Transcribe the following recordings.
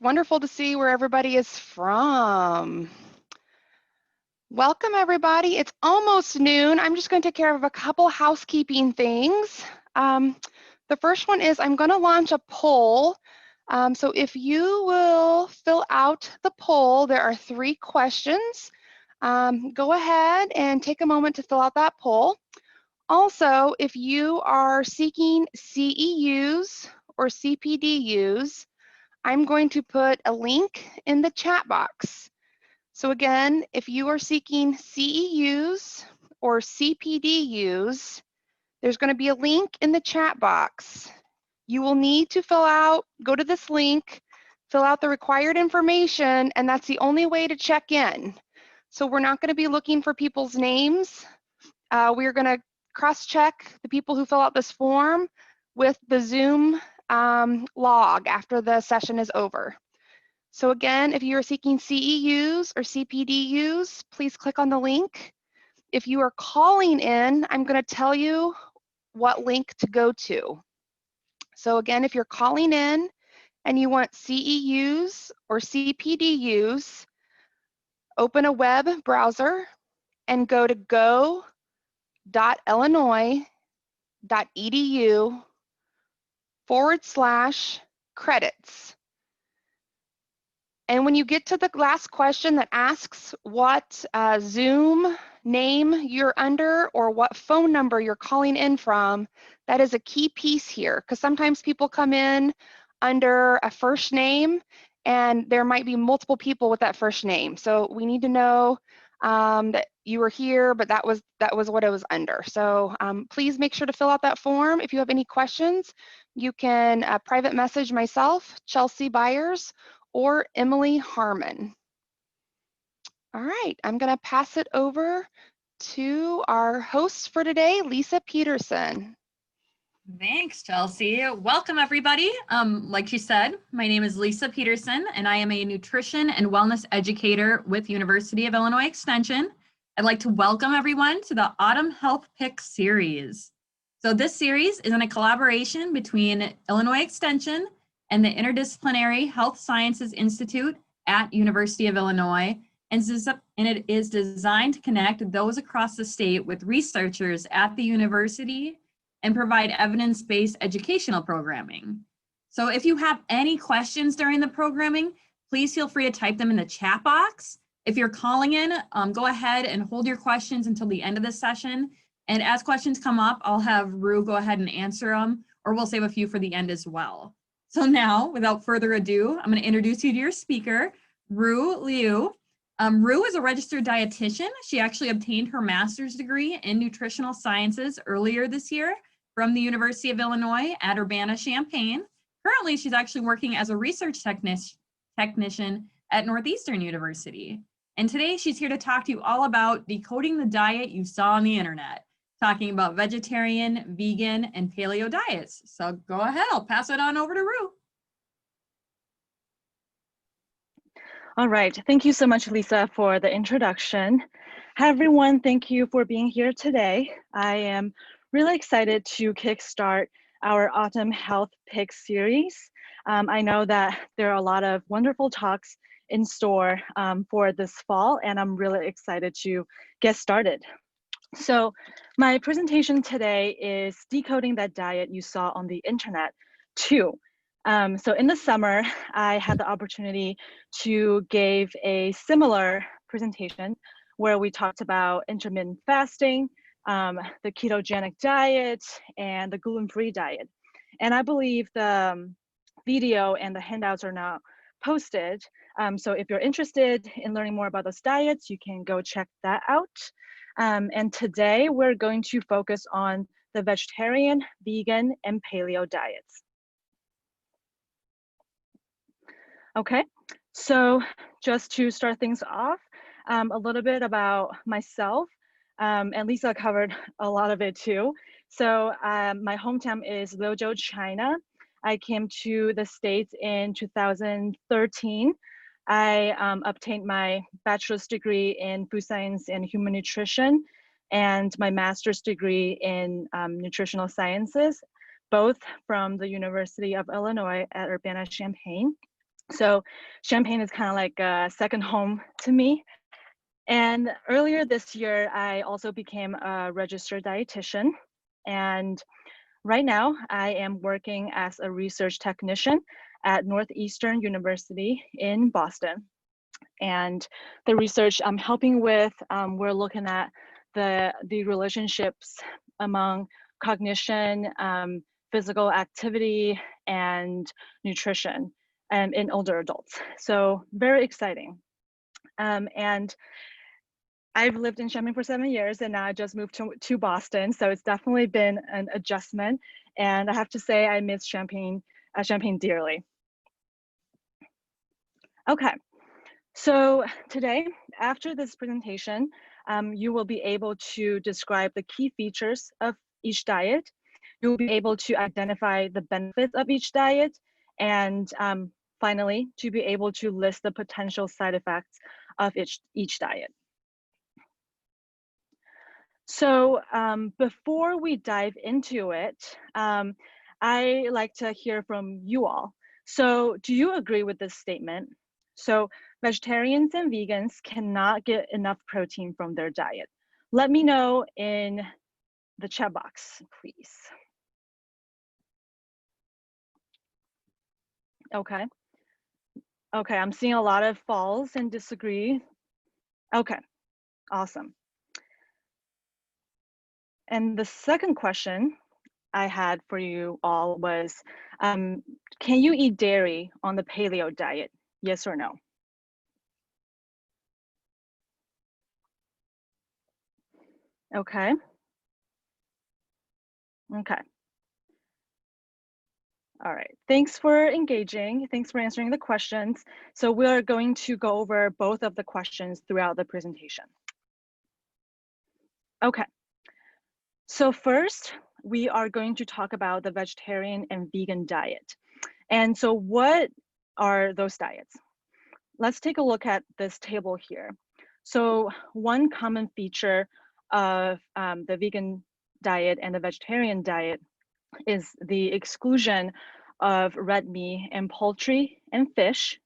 wonderful to see where everybody is from. Welcome, everybody. It's almost noon. I'm just going to take care of a couple housekeeping things. The first one is I'm going to launch a poll. So if you will fill out the poll, there are 3 questions. Go ahead and take a moment to fill out that poll. Also, if you are seeking CEUs or CPDUs, I'm going to put a link in the chat box. So again, if you are seeking CEUs or CPDUs, there's going to be a link in the chat box. You will need to go to this link, fill out the required information, and that's the only way to check in. So we're not going to be looking for people's names. We're going to cross-check the people who fill out this form with the Zoom log after the session is over. So again, if you are seeking CEUs or CPDUs, please click on the link. If you are calling in, I'm going to tell you what link to go to. So again, if you're calling in and you want CEUs or CPDUs, open a web browser and go to go.illinois.edu/credits. And when you get to the last question that asks what Zoom name you're under or what phone number you're calling in from, that is a key piece here, because sometimes people come in under a first name and there might be multiple people with that first name. So we need to know that you were here, but that was what it was under. So please make sure to fill out that form. If you have any questions, you can private message myself, Chelsea Byers, or Emily Harmon. All right, I'm going to pass it over to our host for today, Lisa Peterson. Thanks, Chelsea. Welcome, everybody. Like she said, my name is Lisa Peterson, and I am a nutrition and wellness educator with University of Illinois Extension. I'd like to welcome everyone to the Autumn Health Picks series. So this series is in a collaboration between Illinois Extension and the Interdisciplinary Health Sciences Institute at University of Illinois, and it is designed to connect those across the state with researchers at the university and provide evidence-based educational programming. So if you have any questions during the programming, please feel free to type them in the chat box. If you're calling in, go ahead and hold your questions until the end of the session. And as questions come up, I'll have Ru go ahead and answer them, or we'll save a few for the end as well. So now, without further ado, I'm going to introduce you to your speaker, Ru Liu. Ru is a registered dietitian. She actually obtained her master's degree in nutritional sciences earlier this year from the University of Illinois at Urbana-Champaign. Currently, she's actually working as a research technician at Northeastern University. And today, she's here to talk to you all about decoding the diet you saw on the internet, talking about vegetarian, vegan, and paleo diets. So go ahead, I'll pass it on over to Ru. All right, thank you so much, Lisa, for the introduction. Hi, everyone, thank you for being here today. I am really excited to kickstart our Autumn Health Picks series. I know that there are a lot of wonderful talks in store for this fall, and I'm really excited to get started. So my presentation today is decoding that diet you saw on the internet too. So in the summer, I had the opportunity to give a similar presentation where we talked about intermittent fasting, the ketogenic diet, and the gluten-free diet. And I believe the video and the handouts are now posted. So if you're interested in learning more about those diets, you can go check that out. And today we're going to focus on the vegetarian, vegan, and paleo diets. Okay, so just to start things off, a little bit about myself, and Lisa covered a lot of it too. So my hometown is Liuzhou, China. I came to the States in 2013. I obtained my bachelor's degree in food science and human nutrition and my master's degree in nutritional sciences, both from the University of Illinois at Urbana-Champaign. So Champaign is kind of like a second home to me. And earlier this year, I also became a registered dietitian. And right now, I am working as a research technician at Northeastern University in Boston. And the research I'm helping with, we're looking at the relationships among cognition, physical activity, and nutrition in older adults. So very exciting. And I've lived in Champaign for 7 years, and now I just moved to Boston. So it's definitely been an adjustment. And I have to say, I miss Champaign dearly. Okay, so today, after this presentation, you will be able to describe the key features of each diet. You will be able to identify the benefits of each diet, and finally, to be able to list the potential side effects of each diet. So before we dive into it, I like to hear from you all. So do you agree with this statement? So vegetarians and vegans cannot get enough protein from their diet. Let me know in the chat box, please. Okay. Okay, I'm seeing a lot of falls and disagree. Okay, awesome. And the second question I had for you all was, can you eat dairy on the paleo diet? Yes or no? Okay. Okay. All right. Thanks for engaging. Thanks for answering the questions. So we're going to go over both of the questions throughout the presentation. Okay. So first, we are going to talk about the vegetarian and vegan diet. And so what are those diets? Let's take a look at this table here. So one common feature of the vegan diet and the vegetarian diet is the exclusion of red meat and poultry and fish.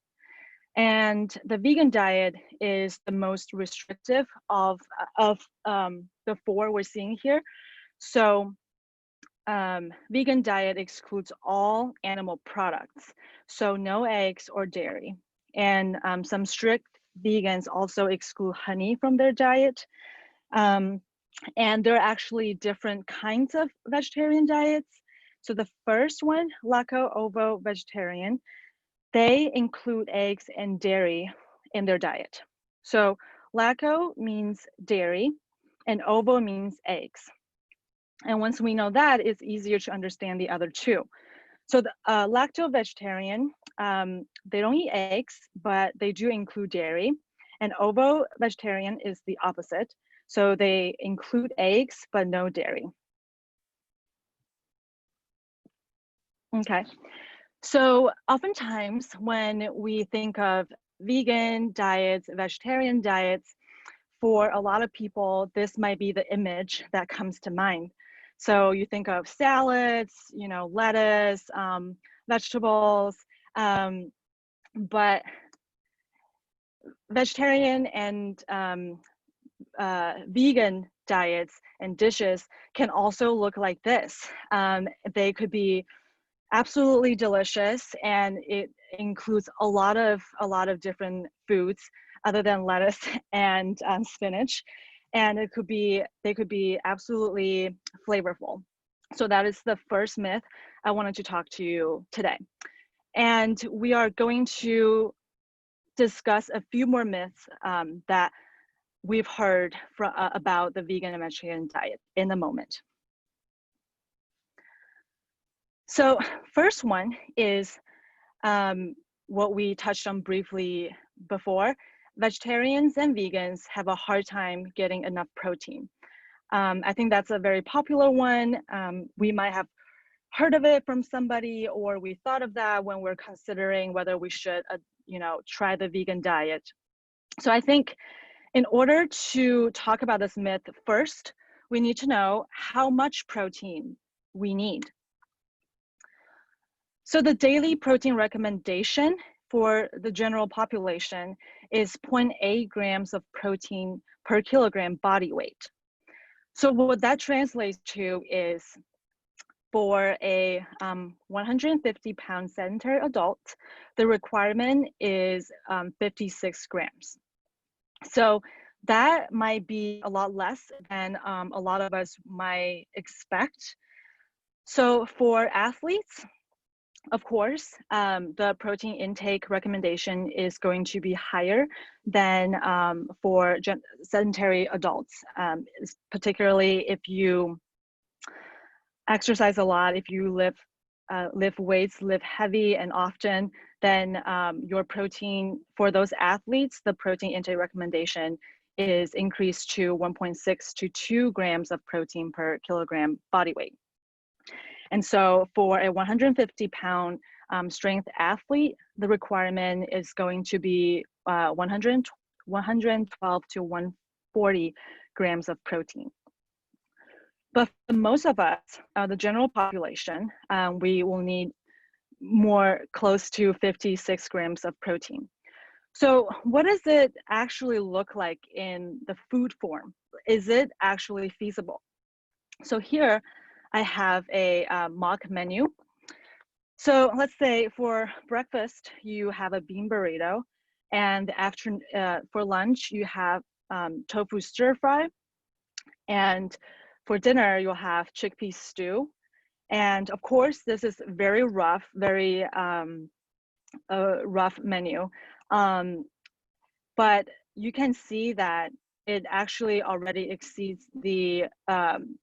And the vegan diet is the most restrictive of the four we're seeing here. So vegan diet excludes all animal products, so no eggs or dairy. And some strict vegans also exclude honey from their diet. And there are actually different kinds of vegetarian diets. So the first one, LactoVegetarian, they include eggs and dairy in their diet. So lacto means dairy and ovo means eggs. And once we know that, it's easier to understand the other two. So the LactoVegetarian, they don't eat eggs, but they do include dairy. And ovo-vegetarian is the opposite. So they include eggs, but no dairy. Okay. So oftentimes when we think of vegan diets, vegetarian diets, for a lot of people, this might be the image that comes to mind. So you think of salads, you know, lettuce, vegetables, but vegetarian and vegan diets and dishes can also look like this. They could be absolutely delicious, and it includes a lot of different foods other than lettuce and spinach, and they could be absolutely flavorful. So that is the first myth I wanted to talk to you today. And we are going to discuss a few more myths that we've heard about the vegan and vegetarian diet in a moment. So first one is what we touched on briefly before. Vegetarians and vegans have a hard time getting enough protein. I think that's a very popular one. We might have heard of it from somebody, or we thought of that when we're considering whether we should, try the vegan diet. So I think in order to talk about this myth, first, we need to know how much protein we need. So the daily protein recommendation for the general population is 0.8 grams of protein per kilogram body weight. So what that translates to is for a 150-pound sedentary adult, the requirement is 56 grams. So that might be a lot less than a lot of us might expect. So for athletes, of course, the protein intake recommendation is going to be higher than for sedentary adults, particularly if you exercise a lot, if you lift weights, lift heavy and often, then your protein, for those athletes, the protein intake recommendation is increased to 1.6 to 2 grams of protein per kilogram body weight. And so for a 150-pound strength athlete, the requirement is going to be 112 to 140 grams of protein. But for most of us, the general population, we will need more close to 56 grams of protein. So what does it actually look like in the food form? Is it actually feasible? So here I have a mock menu. So let's say for breakfast, you have a bean burrito, and after, for lunch, you have tofu stir fry, and for dinner, you'll have chickpea stew. And of course, this is very rough, very rough menu. But you can see that it actually already exceeds the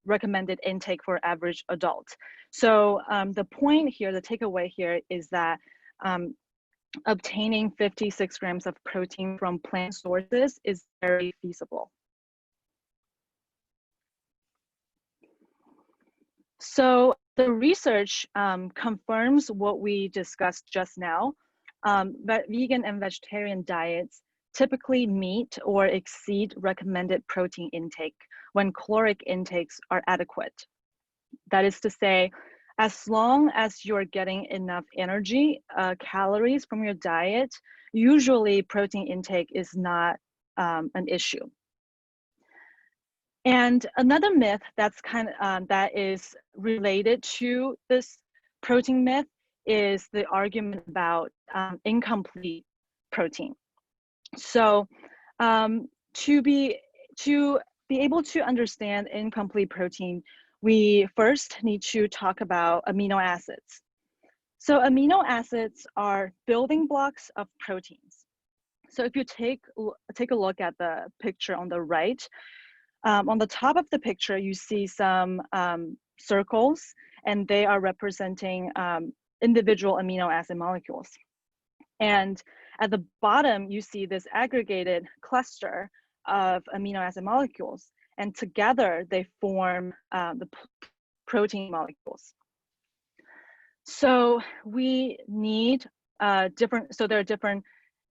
recommended intake for average adult. So the point here, the takeaway here is that obtaining 56 grams of protein from plant sources is very feasible. So the research confirms what we discussed just now, that vegan and vegetarian diets typically meet or exceed recommended protein intake when caloric intakes are adequate. That is to say, as long as you're getting enough energy, calories from your diet, usually protein intake is not an issue. And another myth that's that is related to this protein myth is the argument about incomplete protein. So to be able to understand incomplete protein, we first need to talk about amino acids. So amino acids are building blocks of proteins. So if you take a look at the picture on the right, on the top of the picture, you see some circles, and they are representing individual amino acid molecules. And at the bottom, you see this aggregated cluster of amino acid molecules, and together they form the protein molecules. So we need so there are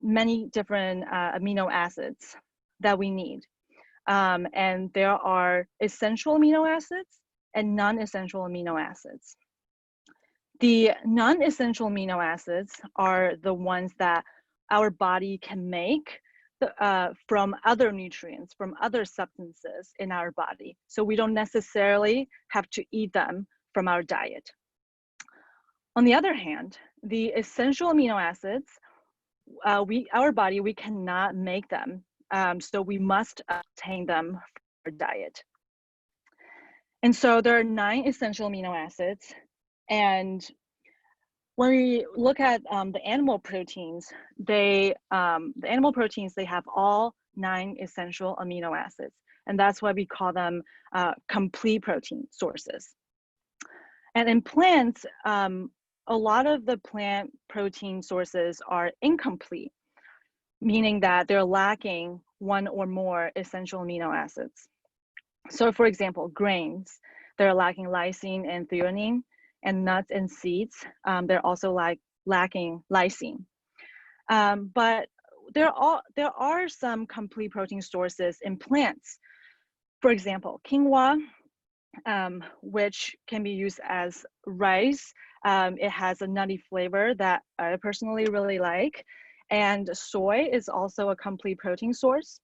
many different amino acids that we need. And there are essential amino acids and non-essential amino acids. The non-essential amino acids are the ones that our body can make from other nutrients, from other substances in our body. So we don't necessarily have to eat them from our diet. On the other hand, the essential amino acids, our body, we cannot make them. So we must obtain them from our diet. And so there are 9 essential amino acids. And when we look at the animal proteins, they have all 9 essential amino acids. And that's why we call them complete protein sources. And in plants, a lot of the plant protein sources are incomplete, meaning that they're lacking 1 or more essential amino acids. So for example, grains, they're lacking lysine and threonine, and nuts and seeds, they're also lacking lysine. But there are some complete protein sources in plants. For example, quinoa which can be used as rice. It has a nutty flavor that I personally really like. And soy is also a complete protein source.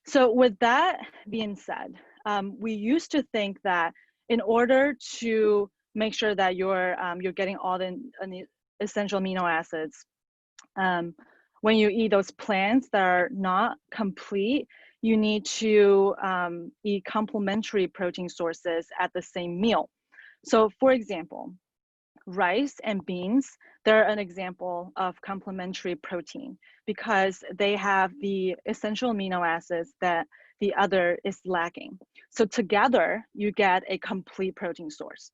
So with that being said, we used to think that in order to make sure that you're getting all the essential amino acids, when you eat those plants that are not complete, you need to eat complementary protein sources at the same meal. So for example, rice and beans, they're an example of complementary protein because they have the essential amino acids that the other is lacking. So together, you get a complete protein source.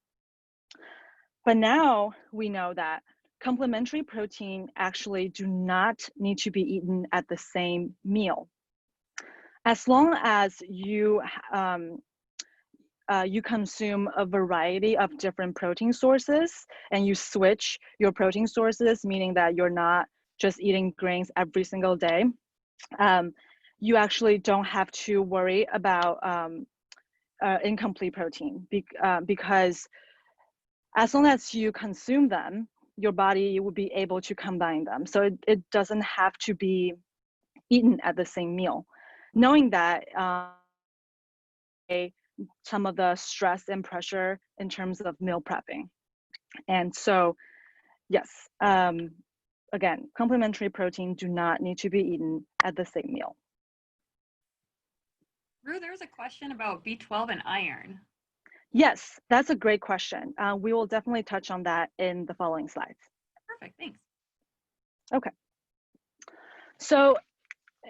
But now we know that complementary protein actually do not need to be eaten at the same meal. As long as you you consume a variety of different protein sources and you switch your protein sources, meaning that you're not just eating grains every single day, you actually don't have to worry about incomplete protein because as long as you consume them, your body will be able to combine them. So it doesn't have to be eaten at the same meal. Knowing that some of the stress and pressure in terms of meal prepping. And so, yes, again, complementary protein do not need to be eaten at the same meal. Ru, there was a question about B12 and iron. Yes, that's a great question. We will definitely touch on that in the following slides. Perfect, thanks. Okay. So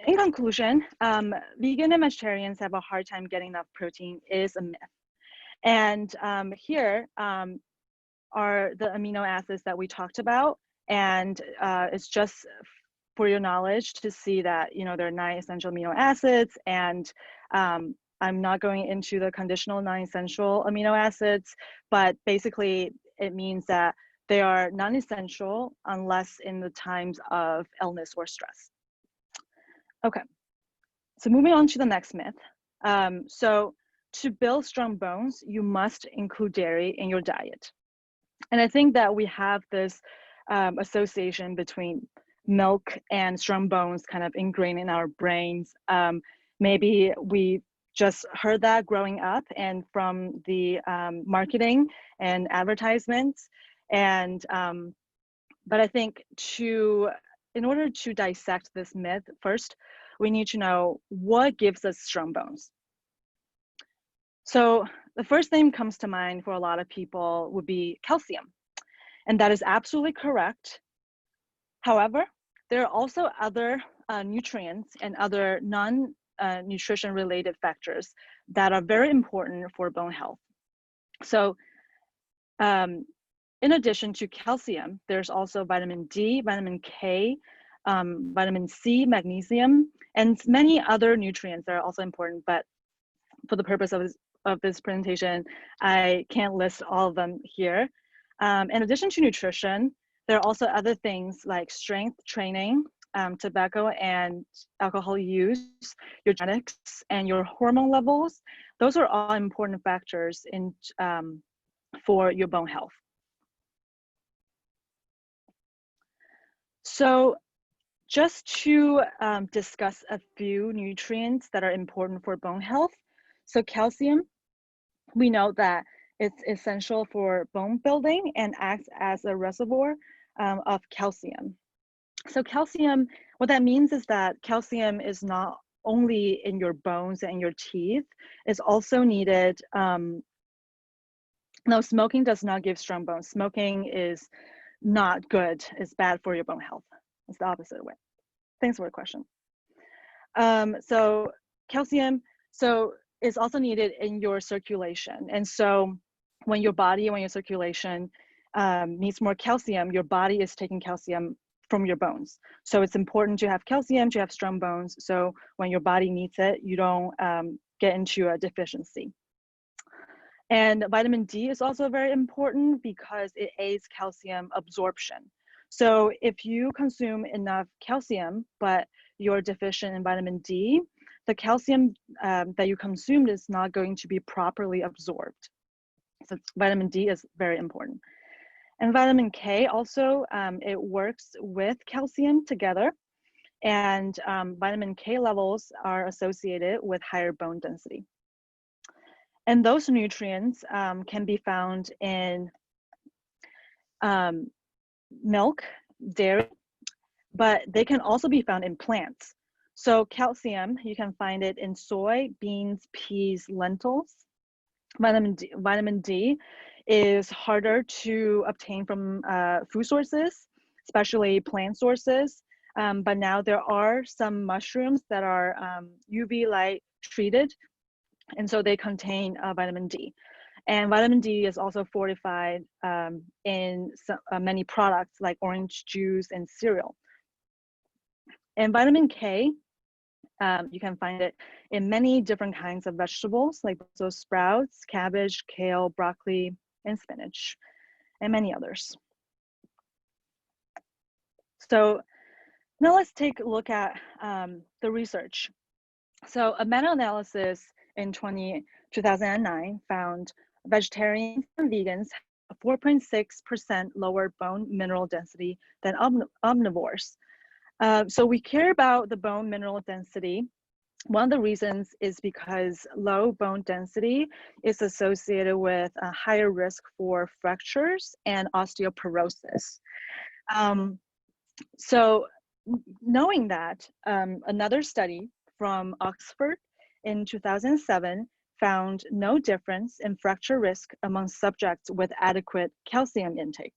in conclusion, vegan and vegetarians have a hard time getting enough protein is a myth. And here are the amino acids that we talked about. And it's just for your knowledge to see that, you know, there are 9 essential amino acids, and I'm not going into the conditional non-essential amino acids, but basically it means that they are non-essential unless in the times of illness or stress. Okay, so moving on to the next myth. So to build strong bones, you must include dairy in your diet. And I think that we have this association between milk and strong bones kind of ingrained in our brains. Maybe we just heard that growing up and from the marketing and advertisements. And but I think in order to dissect this myth, first, we need to know what gives us strong bones. So the first thing comes to mind for a lot of people would be calcium. And that is absolutely correct. However, there are also other nutrients and other non-nutrition related factors that are very important for bone health. So in addition to calcium, there's also vitamin D, vitamin K, vitamin C, magnesium, and many other nutrients that are also important, but for the purpose of this presentation, I can't list all of them here. In addition to nutrition, there are also other things like strength training, tobacco and alcohol use, your genetics, and your hormone levels. Those are all important factors for your bone health. So just to discuss a few nutrients that are important for bone health. So calcium, we know that it's essential for bone building and acts as a reservoir of calcium. So calcium, what that means is that calcium is not only in your bones and your teeth, it's also needed. No, smoking does not give strong bones. Smoking is not good, it's bad for your bone health. It's the opposite way. Thanks for the question. So calcium, is also needed in your circulation. And so when your circulation needs more calcium, your body is taking calcium from your bones. So it's important to have calcium, to have strong bones. So when your body needs it, you don't get into a deficiency. And vitamin D is also very important because it aids calcium absorption. So if you consume enough calcium, but you're deficient in vitamin D, the calcium that you consumed is not going to be properly absorbed. So vitamin D is very important. And vitamin K also, it works with calcium together. And vitamin K levels are associated with higher bone density. And those nutrients can be found in milk, dairy, but they can also be found in plants. So calcium, you can find it in soy, beans, peas, lentils. Vitamin D is harder to obtain from food sources, especially plant sources. But now there are some mushrooms that are UV light treated, and so they contain vitamin D. And vitamin D is also fortified in many products like orange juice and cereal. And vitamin K, you can find it in many different kinds of vegetables like Brussels sprouts, cabbage, kale, broccoli, and spinach, and many others. So now let's take a look at the research. So a meta-analysis in 2009 found vegetarians and vegans have 4.6% lower bone mineral density than omnivores. So we care about the bone mineral density. One of the reasons is because low bone density is associated with a higher risk for fractures and osteoporosis. So knowing that, another study from Oxford in 2007 found no difference in fracture risk among subjects with adequate calcium intake.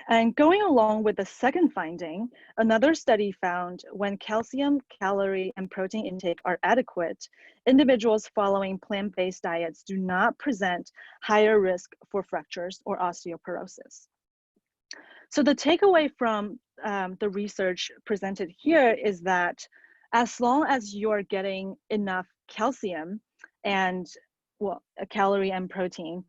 And going along with the second finding, another study found when calcium, calorie, and protein intake are adequate, individuals following plant-based diets do not present higher risk for fractures or osteoporosis. So the takeaway from the research presented here is that as long as you're getting enough calcium and, well, a calorie and protein,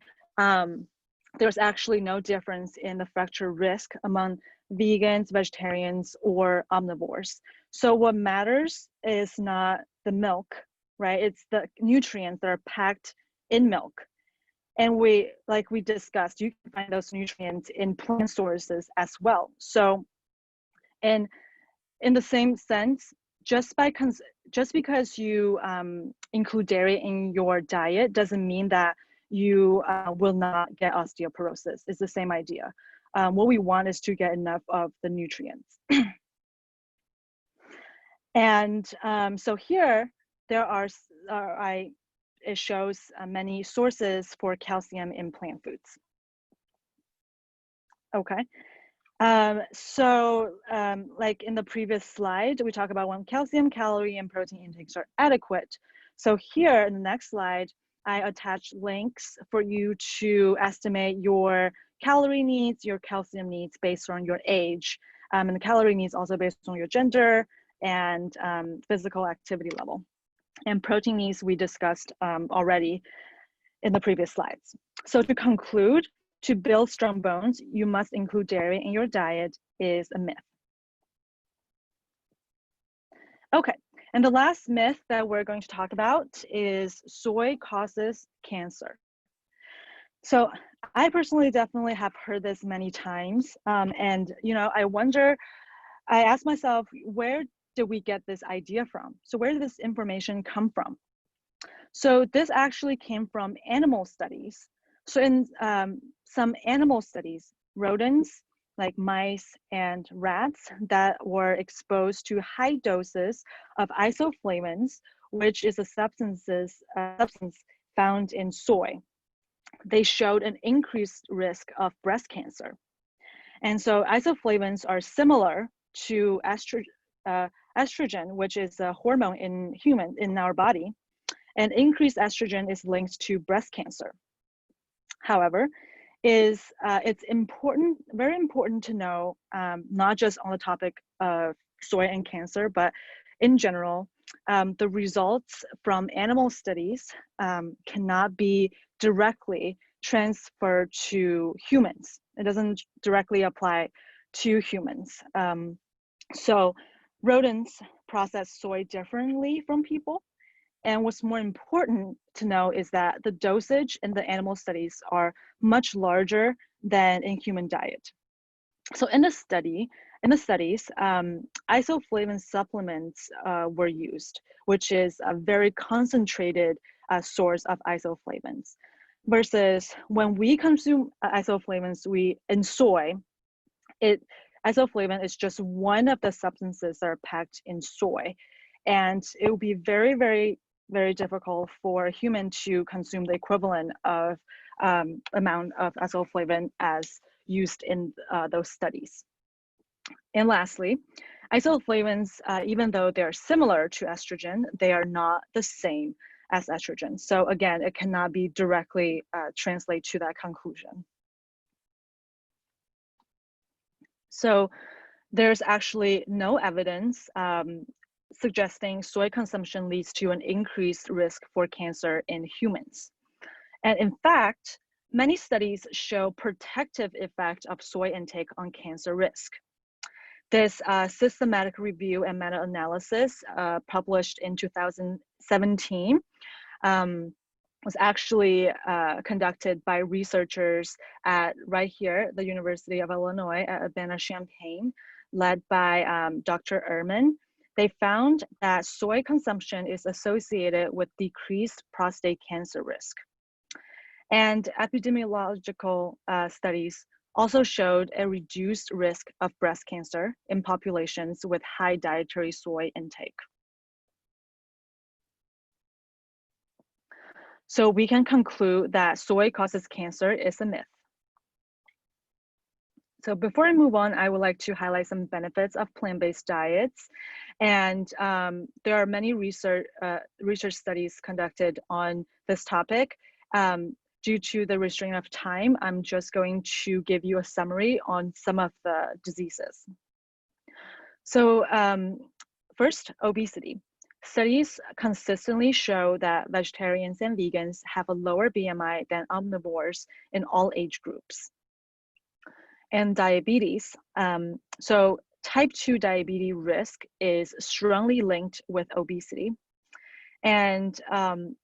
there's actually no difference in the fracture risk among vegans, vegetarians, or omnivores. So what matters is not the milk, right? It's the nutrients that are packed in milk. And like we discussed, you can find those nutrients in plant sources as well. So, and in the same sense, just because you include dairy in your diet doesn't mean that you will not get osteoporosis. It's the same idea. What we want is to get enough of the nutrients. And so here there are, it shows many sources for calcium in plant foods. Okay. Like in the previous slide, we talk about when calcium, calorie, and protein intakes are adequate. So here in the next slide, I attached links for you to estimate your calorie needs, your calcium needs based on your age, and the calorie needs also based on your gender and physical activity level. And protein needs we discussed already in the previous slides. So to conclude, to build strong bones, you must include dairy in your diet is a myth. Okay, and the last myth that we're going to talk about is soy causes cancer. So I personally definitely have heard this many times. And I asked myself, where did we get this idea from? So where did this information come from? So this actually came from animal studies. So in some animal studies, rodents like mice and rats that were exposed to high doses of isoflavones, which is a substance found in soy, they showed an increased risk of breast cancer. And so isoflavones are similar to estrogen, which is a hormone in our body, and increased estrogen is linked to breast cancer. However, it's important, very important to know, not just on the topic of soy and cancer, but in general, the results from animal studies cannot be directly transferred to humans. It doesn't directly apply to humans. So rodents process soy differently from people. And what's more important to know is that the dosage in the animal studies are much larger than in human diet. So in the studies, isoflavone supplements were used, which is a very concentrated source of isoflavones. Versus when we consume isoflavones, in soy, isoflavone is just one of the substances that are packed in soy. And it will be very, very, very difficult for a human to consume the equivalent of amount of isoflavone as used in those studies. And lastly, isoflavones, even though they're similar to estrogen, they are not the same as estrogen. So again, it cannot be directly translated to that conclusion. So there's actually no evidence suggesting soy consumption leads to an increased risk for cancer in humans. And in fact, many studies show protective effect of soy intake on cancer risk. This systematic review and meta-analysis published in 2017 was actually conducted by researchers at right here, the University of Illinois at Urbana-Champaign, led by Dr. Ehrman. They found that soy consumption is associated with decreased prostate cancer risk. And epidemiological studies also showed a reduced risk of breast cancer in populations with high dietary soy intake. So we can conclude that soy causes cancer is a myth. So before I move on, I would like to highlight some benefits of plant-based diets. And there are many research studies conducted on this topic. Due to the restraint of time, I'm just going to give you a summary on some of the diseases. So first, obesity. Studies consistently show that vegetarians and vegans have a lower BMI than omnivores in all age groups. And diabetes. So type 2 diabetes risk is strongly linked with obesity. And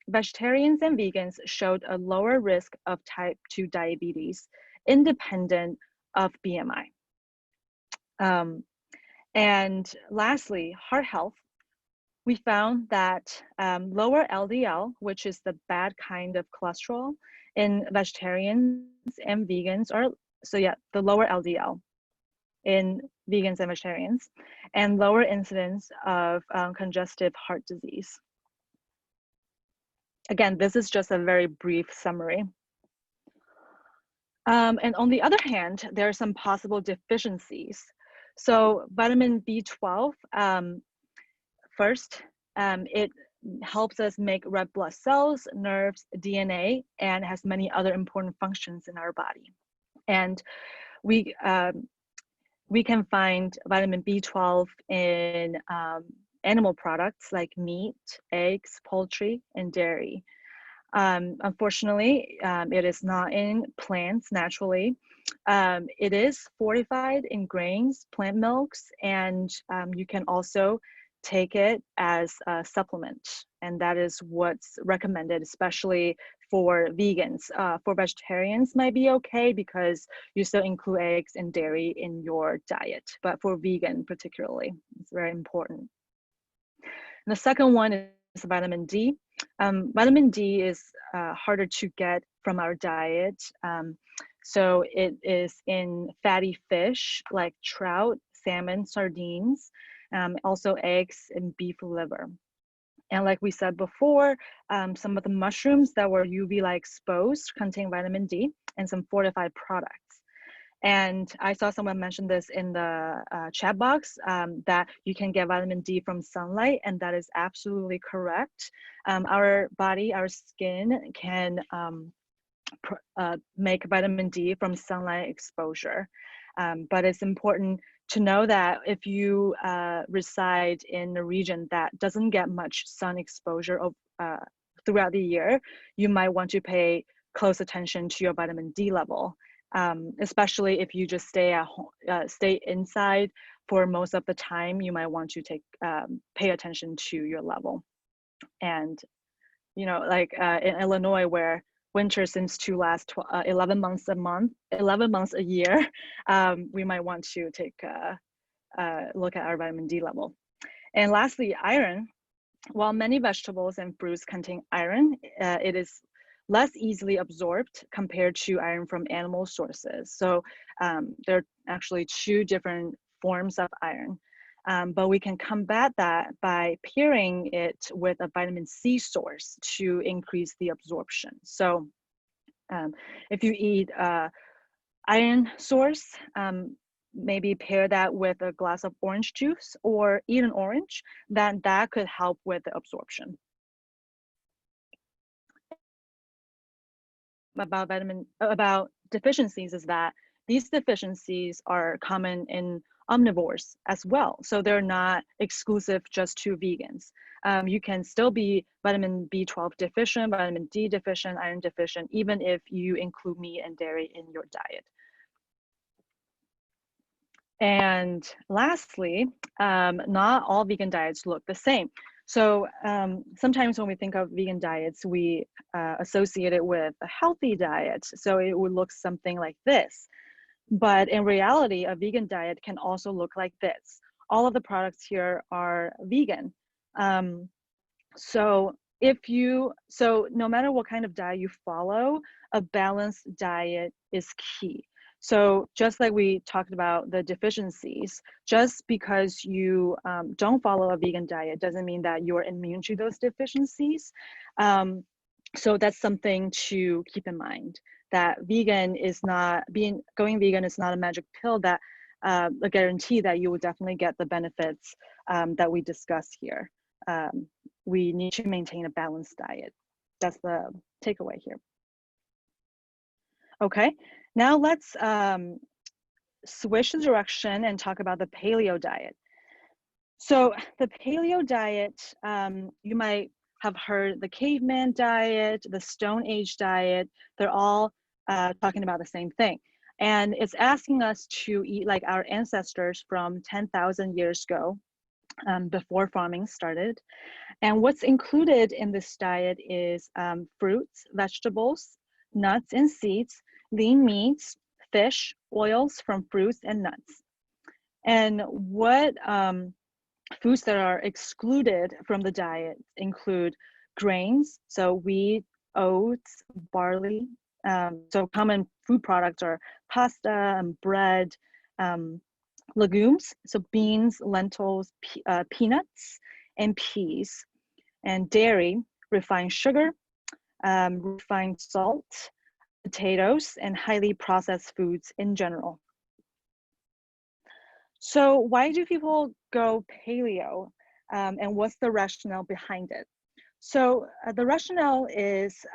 vegetarians and vegans showed a lower risk of type 2 diabetes independent of BMI. And lastly, heart health. We found that lower LDL, which is the bad kind of cholesterol, in vegetarians and vegans, the lower LDL in vegans and vegetarians, and lower incidence of congestive heart disease. Again, this is just a very brief summary. And on the other hand, there are some possible deficiencies. So vitamin B12, first, it helps us make red blood cells, nerves, DNA, and has many other important functions in our body. And we can find vitamin B12 in animal products like meat, eggs, poultry, and dairy. Unfortunately, it is not in plants naturally. It is fortified in grains, plant milks, and you can also take it as a supplement. And that is what's recommended, especially for vegans. For vegetarians might be okay because you still include eggs and dairy in your diet. But for vegan particularly, it's very important. And the second one is vitamin D. Vitamin D is harder to get from our diet. So it is in fatty fish like trout, salmon, sardines, also eggs and beef liver. And like we said before, some of the mushrooms that were UV light exposed contain vitamin D and some fortified products. And I saw someone mention this in the chat box, that you can get vitamin D from sunlight, and that is absolutely correct. Our body, our skin can make vitamin D from sunlight exposure. But it's important to know that if you reside in a region that doesn't get much sun exposure throughout the year, you might want to pay close attention to your vitamin D level. Especially if you just stay at home, stay inside for most of the time, you might want to pay attention to your level. And, you know, like in Illinois, where winter seems to last 11 months a year, we might want to take a look at our vitamin D level. And lastly, iron. While many vegetables and fruits contain iron, it is less easily absorbed compared to iron from animal sources. So there are actually two different forms of iron, but we can combat that by pairing it with a vitamin C source to increase the absorption. So if you eat iron source, maybe pair that with a glass of orange juice or eat an orange, then that could help with the absorption. About deficiencies is that these deficiencies are common in omnivores as well. So they're not exclusive just to vegans. You can still be vitamin B12 deficient, vitamin D deficient, iron deficient, even if you include meat and dairy in your diet. And lastly, not all vegan diets look the same. So sometimes when we think of vegan diets, we associate it with a healthy diet. So it would look something like this. But in reality, a vegan diet can also look like this. All of the products here are vegan. So no matter what kind of diet you follow, a balanced diet is key. So just like we talked about the deficiencies, just because you don't follow a vegan diet doesn't mean that you're immune to those deficiencies. So that's something to keep in mind, that going vegan is not a magic pill that a guarantee that you will definitely get the benefits that we discuss here. We need to maintain a balanced diet. That's the takeaway here. Okay, now let's switch the direction and talk about the paleo diet. So the paleo diet, you might have heard the caveman diet, the Stone Age diet. They're all talking about the same thing. And it's asking us to eat like our ancestors from 10,000 years ago, before farming started. And what's included in this diet is fruits, vegetables, nuts and seeds, lean meats, fish, oils from fruits and nuts. And what foods that are excluded from the diet include grains, so wheat, oats, barley. So common food products are pasta and bread, legumes, so beans, lentils, peanuts, and peas, and dairy, refined sugar, refined salt, potatoes, and highly processed foods in general. So why do people go paleo, and what's the rationale behind it? So the rationale is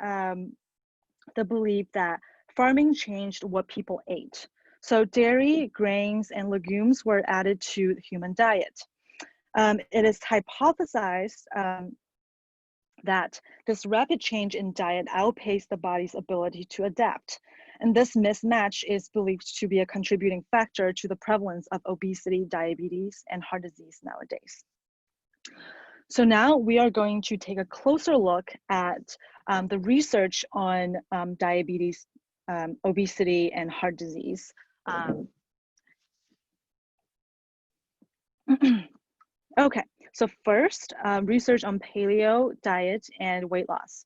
the belief that farming changed what people ate. So dairy, grains, and legumes were added to the human diet. It is hypothesized that this rapid change in diet outpaced the body's ability to adapt. And this mismatch is believed to be a contributing factor to the prevalence of obesity, diabetes, and heart disease nowadays. So now we are going to take a closer look at the research on diabetes, obesity, and heart disease. Okay, so first, research on paleo diet and weight loss.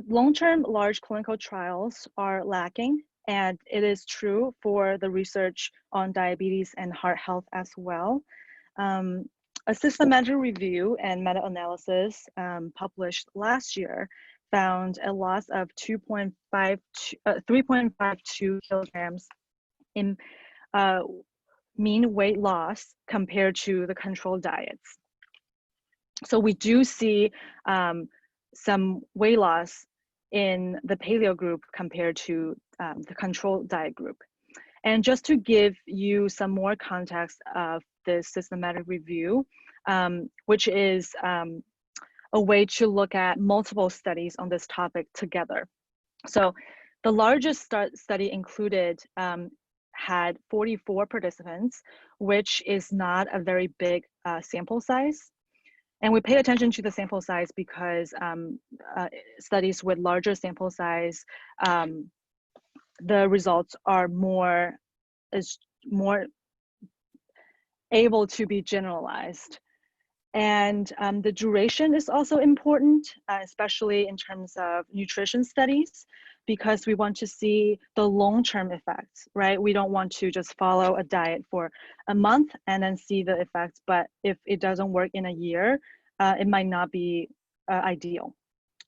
Long-term large clinical trials are lacking, and it is true for the research on diabetes and heart health as well. A systematic review and meta-analysis published last year found a loss of 3.52 kilograms in mean weight loss compared to the control diets. So we do see some weight loss in the paleo group compared to the control diet group. And just to give you some more context of this systematic review, which is a way to look at multiple studies on this topic together. So the largest study included had 44 participants, which is not a very big sample size. And we paid attention to the sample size because studies with larger sample size, the results are more able to be generalized. And the duration is also important, especially in terms of nutrition studies, because we want to see the long-term effects, right? We don't want to just follow a diet for a month and then see the effects, but if it doesn't work in a year, it might not be ideal.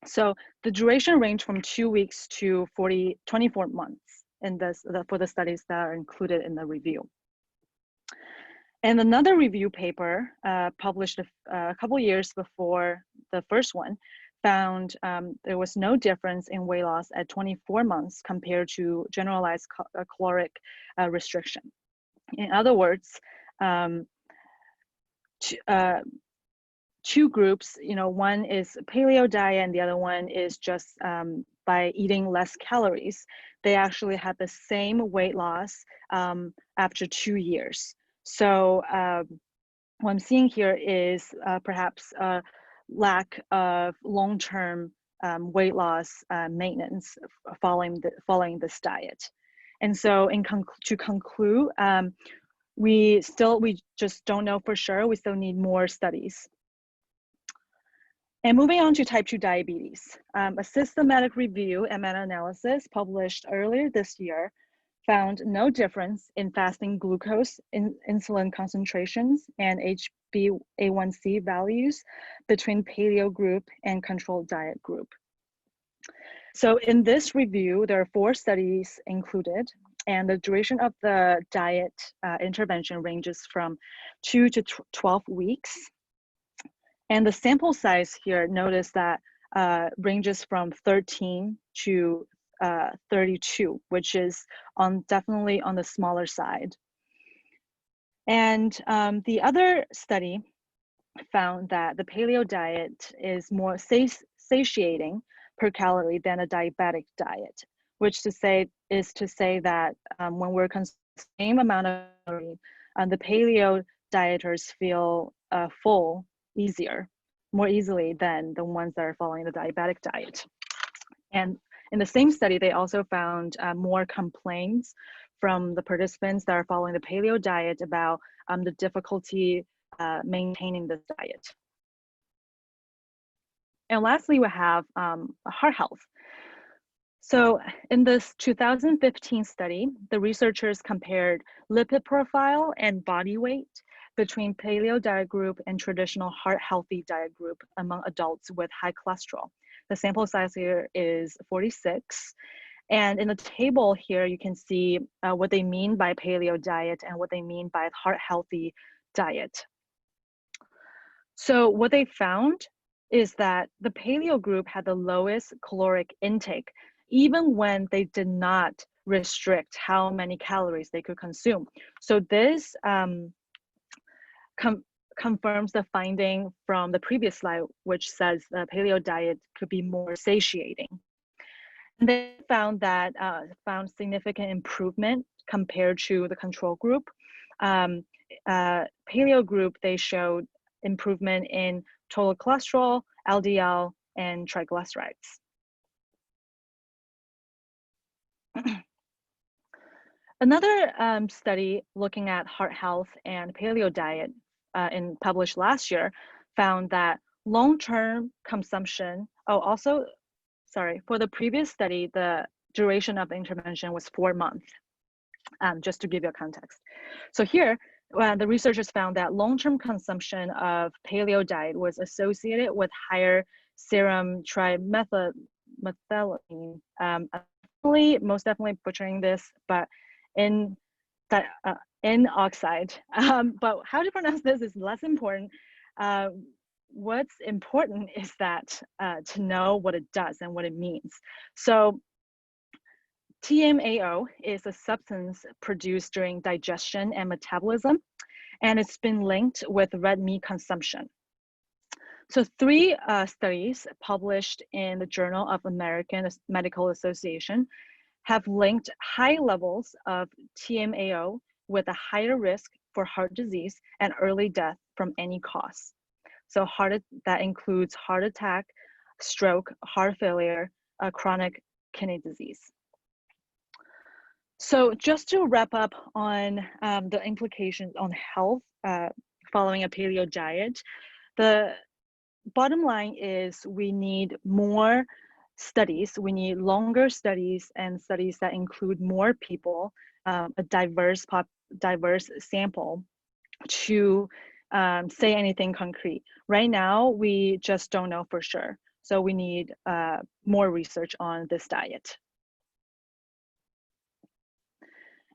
So the duration range from 2 weeks to 24 months for the studies that are included in the review. And another review paper published a couple years before the first one found there was no difference in weight loss at 24 months compared to generalized caloric restriction. In other words, two groups, one is paleo diet and the other one is just by eating less calories. They actually had the same weight loss after 2 years. So what I'm seeing here is perhaps a lack of long-term weight loss maintenance following this diet. And so to conclude, we just don't know for sure. We still need more studies. And moving on to type 2 diabetes, a systematic review and meta-analysis published earlier this year found no difference in fasting glucose, insulin concentrations, and HbA1c values between paleo group and controlled diet group. So in this review, there are 4 studies included, and the duration of the diet intervention ranges from 2 to 12 weeks. And the sample size here, notice that ranges from 13 to 32, which is definitely on the smaller side. And the other study found that the paleo diet is more satiating per calorie than a diabetic diet, which is to say that when we're consuming the same amount of calories, the paleo dieters feel full more easily than the ones that are following the diabetic diet. And in the same study, they also found more complaints from the participants that are following the paleo diet about the difficulty maintaining this diet. And lastly, we have heart health. So in this 2015 study, the researchers compared lipid profile and body weight between paleo diet group and traditional heart healthy diet group among adults with high cholesterol. The sample size here is 46. And in the table here, you can see what they mean by paleo diet and what they mean by heart healthy diet. So what they found is that the paleo group had the lowest caloric intake, even when they did not restrict how many calories they could consume. So this confirms the finding from the previous slide, which says the paleo diet could be more satiating. And they found significant improvement compared to the control group. Paleo group, they showed improvement in total cholesterol, LDL, and triglycerides. Another study looking at heart health and paleo diet published last year found that long-term consumption, for the previous study, the duration of the intervention was 4 months, just to give you a context. So here, the researchers found that long-term consumption of paleo diet was associated with higher serum trimethylene. Most definitely butchering this, but in oxide. But how to pronounce this is less important. What's important is that to know what it does and what it means. So TMAO is a substance produced during digestion and metabolism, and it's been linked with red meat consumption. So 3 studies published in the Journal of American Medical Association have linked high levels of TMAO with a higher risk for heart disease and early death from any cause. So that includes heart attack, stroke, heart failure, chronic kidney disease. So just to wrap up on the implications on health following a paleo diet, the bottom line is we need more studies. We need longer studies and studies that include more people, a diverse sample to say anything concrete. Right now, we just don't know for sure. So we need more research on this diet.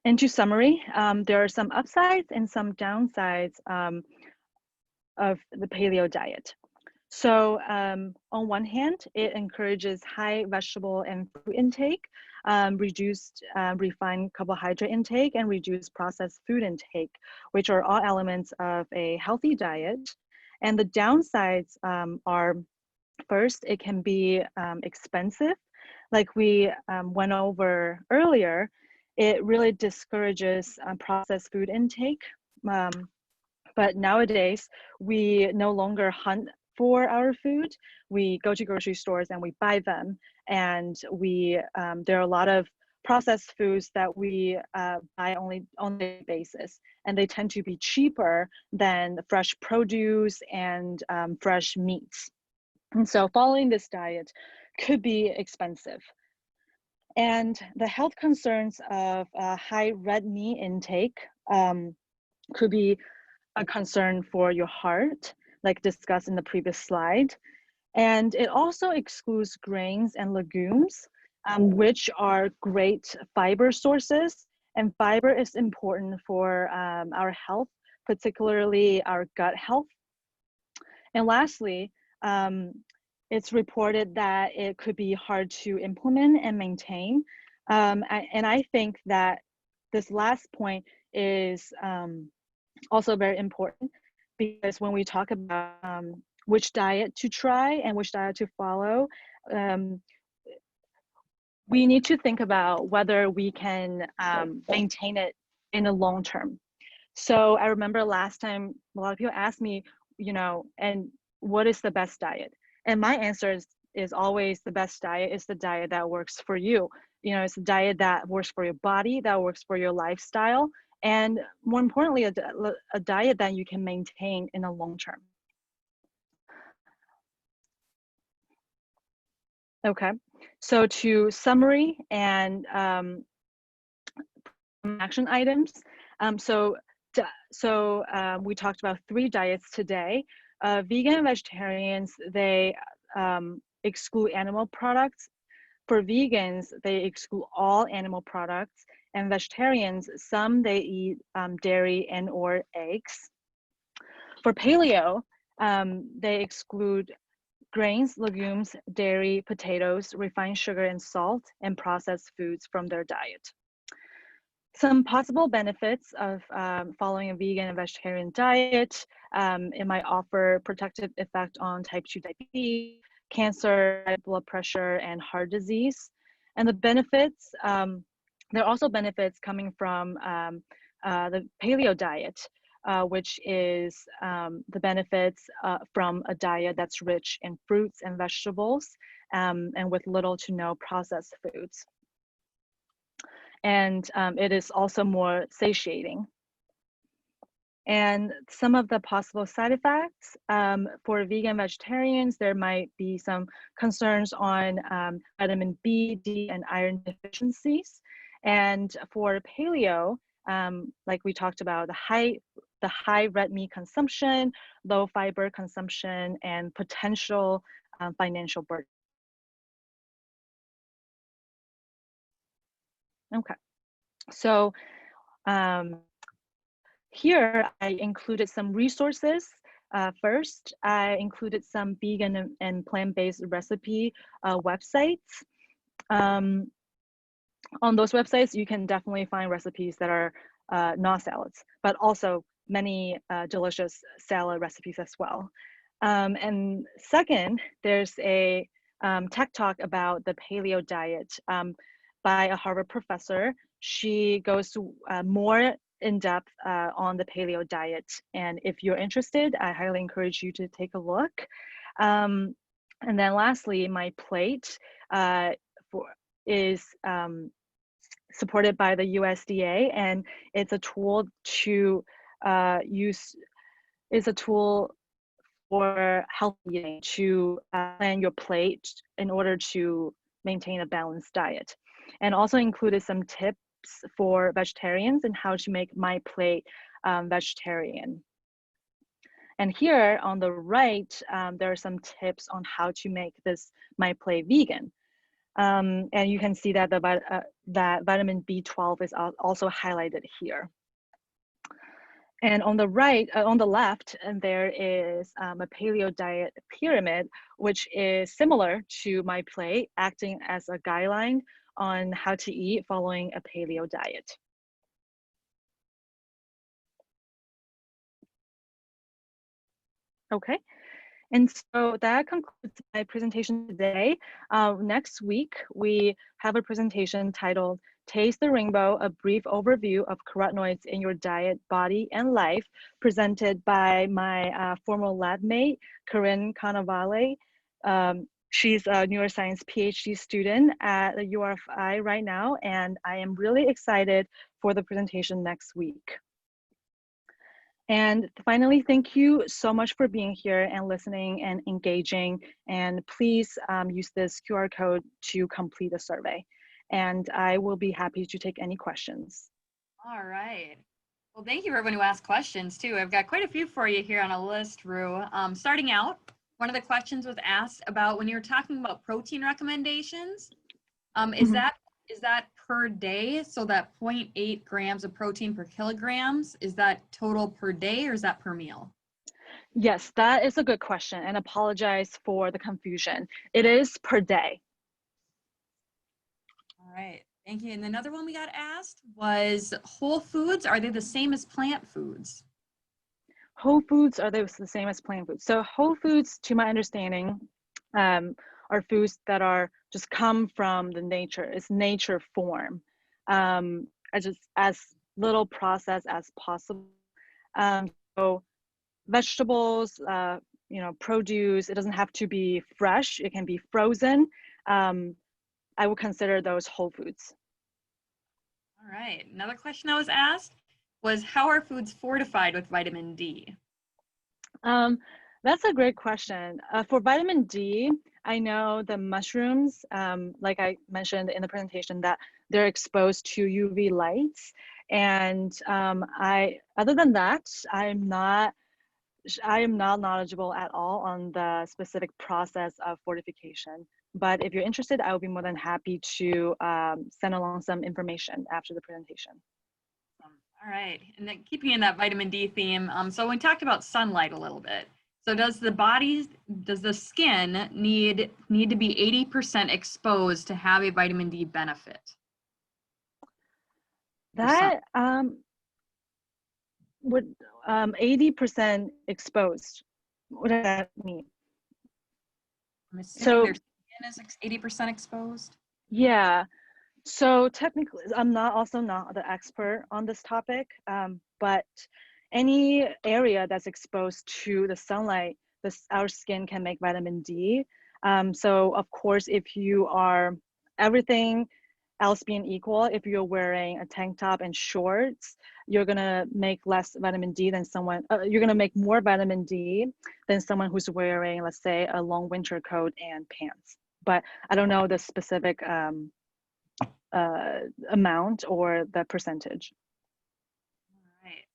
And to summary, there are some upsides and some downsides of the paleo diet. So on one hand, it encourages high vegetable and fruit intake, reduced refined carbohydrate intake, and reduced processed food intake, which are all elements of a healthy diet. And the downsides are, first, it can be expensive. Like we went over earlier, it really discourages processed food intake. But nowadays, we no longer hunt for our food. We go to grocery stores and we buy them. And there are a lot of processed foods that we buy only on a daily basis. And they tend to be cheaper than fresh produce and fresh meats. And so following this diet could be expensive. And the health concerns of high red meat intake could be a concern for your heart, like discussed in the previous slide. And it also excludes grains and legumes, which are great fiber sources. And fiber is important for our health, particularly our gut health. And lastly, it's reported that it could be hard to implement and maintain. And I think that this last point is also very important, because when we talk about which diet to try and which diet to follow, we need to think about whether we can maintain it in the long term. So I remember last time a lot of people asked me, and what is the best diet? And my answer is always the best diet is the diet that works for you. It's a diet that works for your body, that works for your lifestyle, and more importantly, a diet that you can maintain in the long term. Okay, so to summary and action items. So we talked about 3 diets today. Vegan and vegetarians, they exclude animal products. For vegans, they exclude all animal products. And vegetarians, some they eat dairy and or eggs. For paleo, they exclude grains, legumes, dairy, potatoes, refined sugar and salt, and processed foods from their diet. Some possible benefits of following a vegan and vegetarian diet: it might offer protective effect on type 2 diabetes, cancer, high blood pressure, and heart disease. And the benefits, there are also benefits coming from the paleo diet, which is the benefits from a diet that's rich in fruits and vegetables and with little to no processed foods. And it is also more satiating. And some of the possible side effects for vegan vegetarians, there might be some concerns on vitamin B, D, and iron deficiencies. And for paleo, like we talked about, the high red meat consumption, low fiber consumption, and potential financial burden. Okay, so here I included some resources. First, I included some vegan and plant-based recipe websites. On those websites, you can definitely find recipes that are not salads, but also many delicious salad recipes as well. And second, there's a tech talk about the paleo diet. by a Harvard professor. She goes to more in depth on the paleo diet. And if you're interested, I highly encourage you to take a look. And then lastly, my plate is supported by the USDA, and it's a tool to it's a tool for healthy eating, to plan your plate in order to maintain a balanced diet, and also included some tips for vegetarians and how to make my plate vegetarian. And here on the right, there are some tips on how to make this my plate vegan. And you can see that that vitamin B12 is also highlighted here. And on the right, on the left, and there is a paleo diet pyramid, which is similar to my plate, acting as a guideline on how to eat following a paleo diet. Okay, and so that concludes my presentation today. Next week, we have a presentation titled Taste the Rainbow, a brief overview of carotenoids in your diet, body, and life, presented by my former lab mate, Corinne Cannavale. She's a neuroscience PhD student at the URFI right now, and I am really excited for the presentation next week. And finally, thank you so much for being here and listening and engaging. And please use this QR code to complete the survey. And I will be happy to take any questions. All right. Well, thank you for everyone who asked questions too. I've got quite a few for you here on a list, Ru. Starting out, one of the questions was asked about when you were talking about protein recommendations. Is that per day? So that 0.8 grams of protein per kilograms, is that total per day or is that per meal? Yes, that is a good question, and apologize for the confusion. It is per day. All right, thank you. And another one we got asked was whole foods, are they the same as plant foods? Whole foods, are they the same as plant foods? So whole foods, to my understanding, are foods that are just come from the nature. It's nature form. As little processed as possible. So vegetables, produce, it doesn't have to be fresh. It can be frozen. I would consider those whole foods. All right, another question I was asked was how are foods fortified with vitamin D? That's a great question. For vitamin D, I know the mushrooms, like I mentioned in the presentation, that they're exposed to UV lights. And other than that, I am not knowledgeable at all on the specific process of fortification. But if you're interested, I will be more than happy to send along some information after the presentation. All right, and then keeping in that vitamin D theme, so we talked about sunlight a little bit. So does the skin need to be 80% exposed to have a vitamin D benefit? That would 80% exposed. What does that mean? I'm assuming their skin is 80% exposed. Yeah. So technically, I'm also not the expert on this topic, but any area that's exposed to the sunlight, our skin can make vitamin D. So of course, if you are, everything else being equal, if you're wearing a tank top and shorts, you're gonna make less vitamin D than someone, you're gonna make more vitamin D than someone who's wearing, let's say, a long winter coat and pants. But I don't know the specific amount or the percentage. All right.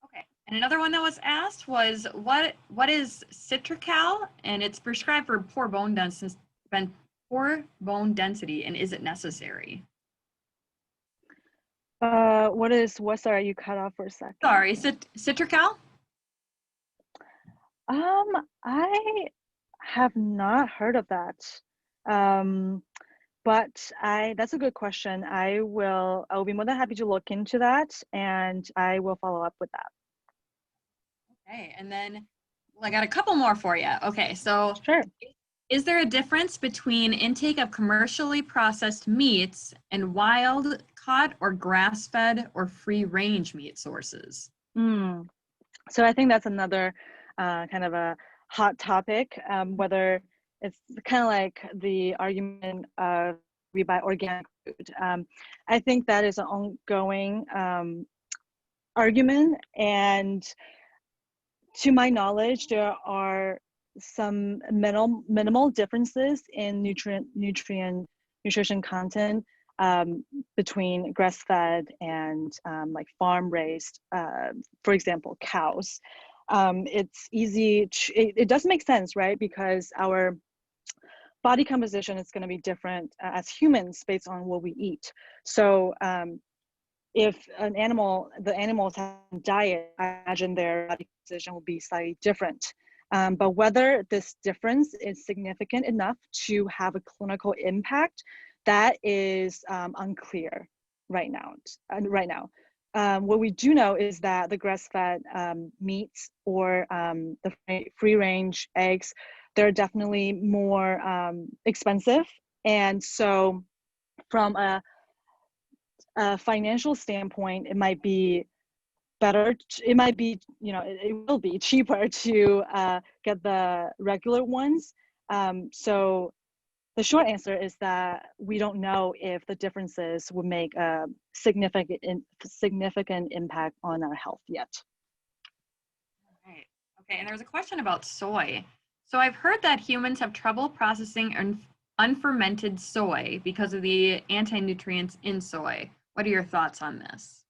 Okay. And another one that was asked was what is citrical, and it's prescribed for poor bone density, and is it necessary? Sorry, you cut off for a second. Sorry, citrical? I have not heard of that. But that's a good question. I will be more than happy to look into that, and I will follow up with that. Okay, and then I got a couple more for you. Okay, so sure. Is there a difference between intake of commercially processed meats and wild caught or grass-fed or free-range meat sources? So I think that's another kind of a hot topic, whether it's kind of like the argument of we buy organic food. I think that is an ongoing argument, and to my knowledge, there are some minimal differences in nutrition content between grass-fed and like farm-raised, for example, cows. It's easy, it does make sense, right? Because our body composition is going to be different as humans based on what we eat. So if the animals have a diet, I imagine their body composition will be slightly different. But whether this difference is significant enough to have a clinical impact, that is unclear right now. What we do know is that the grass-fed meats or the free-range eggs, they're definitely more expensive. And so from a financial standpoint, it might be better, it might be, it will be cheaper to get the regular ones. So the short answer is that we don't know if the differences would make a significant impact on our health yet. Right. Okay, and there's a question about soy. So I've heard that humans have trouble processing unfermented soy because of the anti-nutrients in soy. What are your thoughts on this?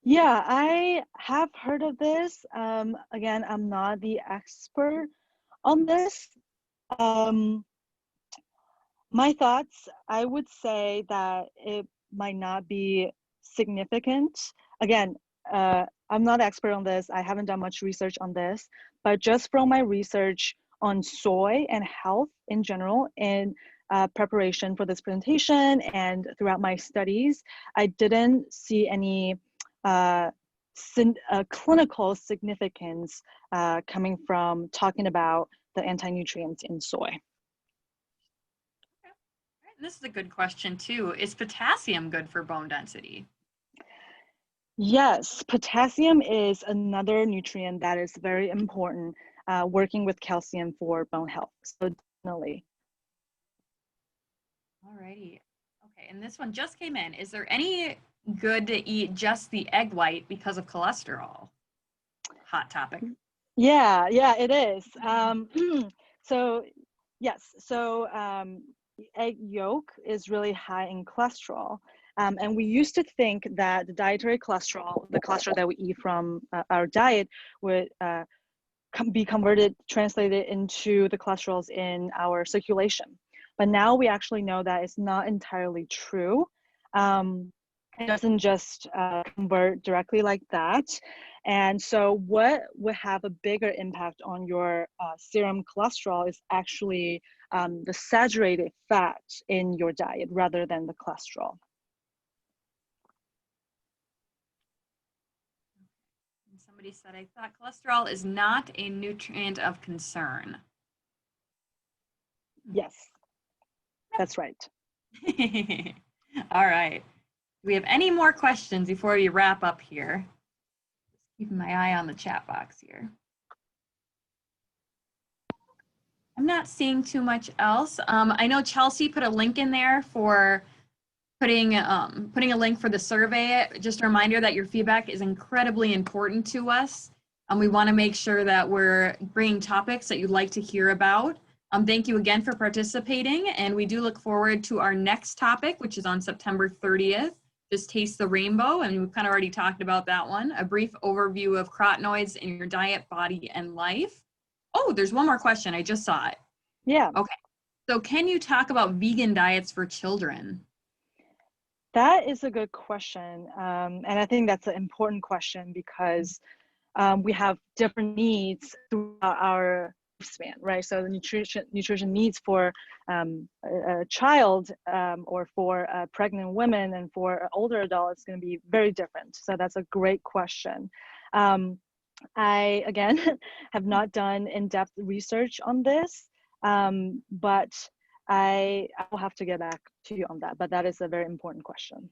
Yeah, I have heard of this. Again, I'm not the expert on this. My thoughts, I would say that it might not be significant. Again, I'm not an expert on this. I haven't done much research on this, but just from my research on soy and health in general in preparation for this presentation and throughout my studies, I didn't see any clinical significance coming from talking about the anti-nutrients in soy. This is a good question too. Is potassium good for bone density? Yes, potassium is another nutrient that is very important, working with calcium for bone health. So definitely. Alrighty. Okay, and this one just came in. Is there any good to eat just the egg white because of cholesterol? Hot topic. Yeah, it is. So yes, so egg yolk is really high in cholesterol. And we used to think that the dietary cholesterol, the cholesterol that we eat from our diet, would be converted, translated into the cholesterols in our circulation. But now we actually know that it's not entirely true. It doesn't just convert directly like that. And so what would have a bigger impact on your serum cholesterol is actually the saturated fat in your diet rather than the cholesterol. Somebody said, I thought cholesterol is not a nutrient of concern. Yes, that's right. All right. Do we have any more questions before we wrap up here? Just keeping my eye on the chat box here. I'm not seeing too much else. I know Chelsea put a link in there for putting a link for the survey. Just a reminder that your feedback is incredibly important to us. We want to make sure that we're bringing topics that you'd like to hear about. Thank you again for participating, and we do look forward to our next topic, which is on September 30th. Just Taste the Rainbow, and we've kind of already talked about that one. A brief overview of carotenoids in your diet, body, and life. Oh, there's one more question. I just saw it. Yeah. Okay. So can you talk about vegan diets for children? That is a good question. And I think that's an important question because we have different needs throughout our lifespan, right? So the nutrition needs for a child or for pregnant women and for older adults is going to be very different. So that's a great question. I, again, have not done in-depth research on this. But I will have to get back to you on that, but that is a very important question.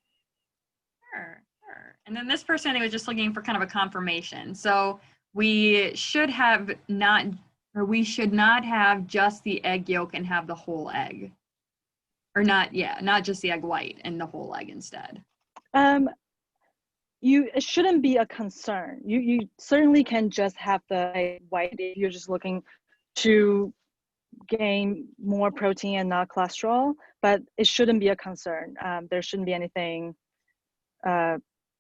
Sure. And then this person, I think, was just looking for kind of a confirmation. So we should have not, or we should not have just the egg yolk and have the whole egg. Or not, yeah, not just the egg white and the whole egg instead. It shouldn't be a concern. You certainly can just have the egg white if you're just looking to gain more protein and not cholesterol, but it shouldn't be a concern. There shouldn't be anything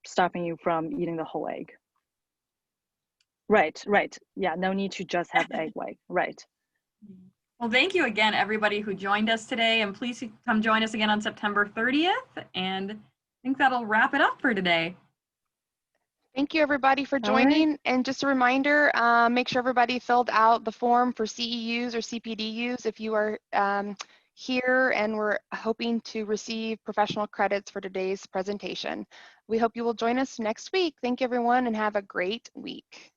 stopping you from eating the whole egg. Right. Yeah, no need to just have egg white. Right. Well, thank you again, everybody who joined us today, and please come join us again on September 30th. And I think that'll wrap it up for today. Thank you, everybody, for joining. Right. And just a reminder, make sure everybody filled out the form for CEUs or CPDUs if you are here and we're hoping to receive professional credits for today's presentation. We hope you will join us next week. Thank you, everyone, and have a great week.